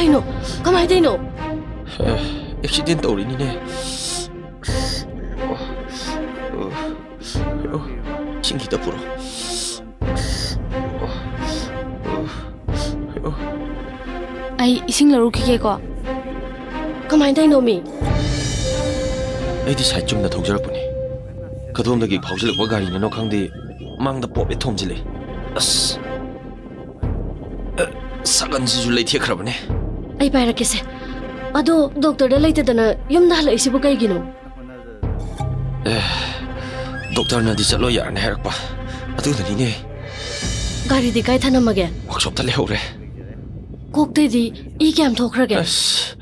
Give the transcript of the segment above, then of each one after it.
Kaino, kamay tayo no? Accident rin ni Sing kita puro. Ay ising laro kike ko. Kamay tayo no mi? Ay di side 좀 나 통제할뿐이. 그동안에 파우실을 와가리는 너 강대 망다 뽑에 통질래. 아스. 사간지 줄래 티크라보네. Ay para kese. Ado doctor da later dana yum da halai sibu kay gino. Doctor na di chalo yarne harak pa. Adu na ni ne. Gari di kay thanamage. Workshop ta lehore. Kok te di I kyam thokrage. As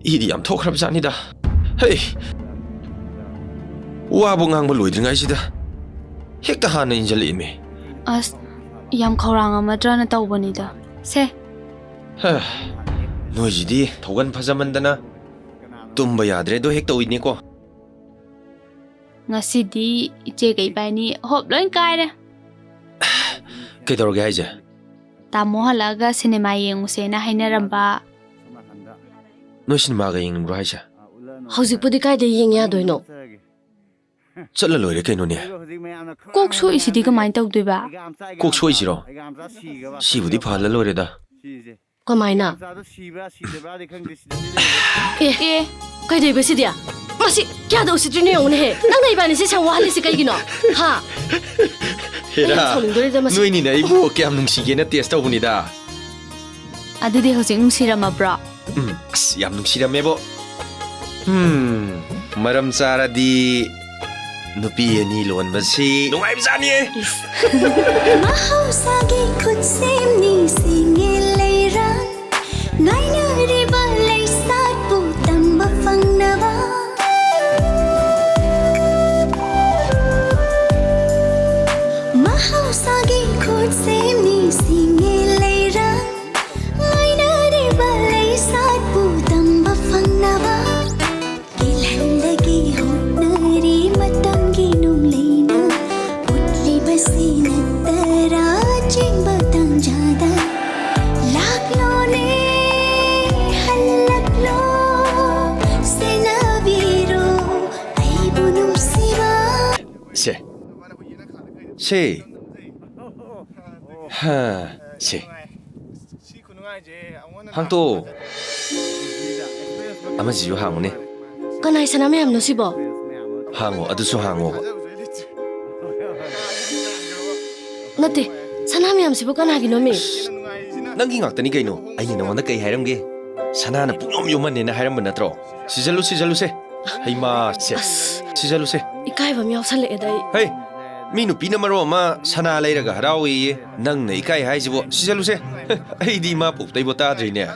idi yam thokrab janida. Hey. Wabong ang loidringai sida. Hekta hana injal ime. As yam khawrang amadra na tawbanida. Se. Noisidi thogan phajamandana. Tumba yadre do hekta uini ko. Ngasidi iche kay bani hop loin kai re. Kay dorge haije. Tamo halaga cinema yenguse na hainaramba. Noisin maga yeng raija. Hauzik pudi kay de yeng ya doi no. Chatla loire kay no ne. Kok so isidi ka main tawdoi ba. Kok soi siro. Sibudi phala loire da. Kamay na. Eh. Kay de besi dia. Masi kya da usi trino yung ne. Nang na ibani si sang wali si kay gino. Ha. Hera. Noi ni na ibu kyam nung sige na test taw bunida. Adudi hosing sirama bra. Yam nung siramebo. Maram saradi nupi ani lon basi. Nungai bzani. Mahusagi khud se ni singe leirang ngai na ri balai sat pu tamba fangnawa Mahusagi khud se ni singe leirang ngai na ri balai sat pu tamba fangnawa Kilandagi hotnari matangi num leina utli basina tara chimbatang jada laklo ne halaklo senabiro ai bunum siva Se. Ha. Se. Hangto. Amaji yo hango ne. Kanay sana me am no sibo. Hango aduso hango. Nate. Sana me am sibo kanay gino mi. Nangi ngakta ni kaino. Ay ni naman na kay haramge. Sana na puyom yuman ni na haram ba natro. Sijalu se. Hey ma se. Sijalu se. Ikay ba mi awsal le dai. Hey. Minu pina maro ma sana lairaga harawi nang na ikai haijibo sijalu se. Ay di ma puk tai bota dri ne.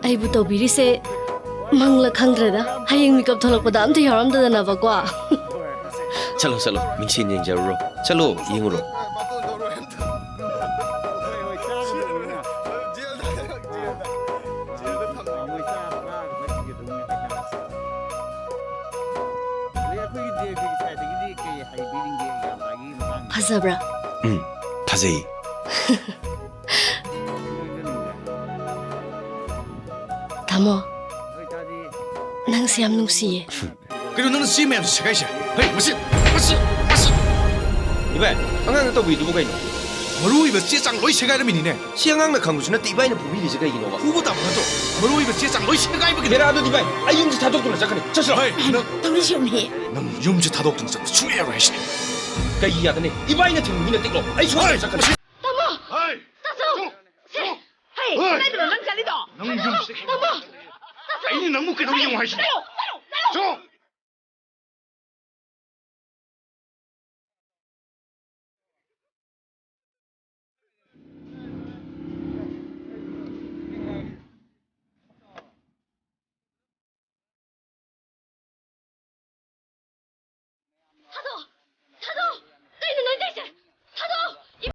Ay bu to biri se mangla khangdra da. Hayeng makeup tholok pada am te yaram da na ba kwa. Chalo mingsin yeng jaruro. Chalo yenguro. Phajabra. Phajai. Tamo. Nang siam nungsiye. 그리고 너는 CM에도 제가 있어. 헤이, 무슨? Iba, angang to bi du kai no. 머루이버 제장 로이 제가 이름이네. Siangang na khangusuna tibai na pubi ji kai no ba. 후보다 뭐도 머루이버 제장 로이 제가 이름이네. Mera adu dibai. Ayum ji thadok na jakane. Chasro. 헤이, Tawli siom ni. 넌 юм지 다독든 자 중요해라 하시네. Kai ya ne. Ibai na thing mina tiklo. Ai chwa jakane. Tamo. 헤이, Taso. Se. Hey, Hey. nai do nang chali do. 넌 юм지. Tamo. 아니 너무 그 너무 용하시네. 저.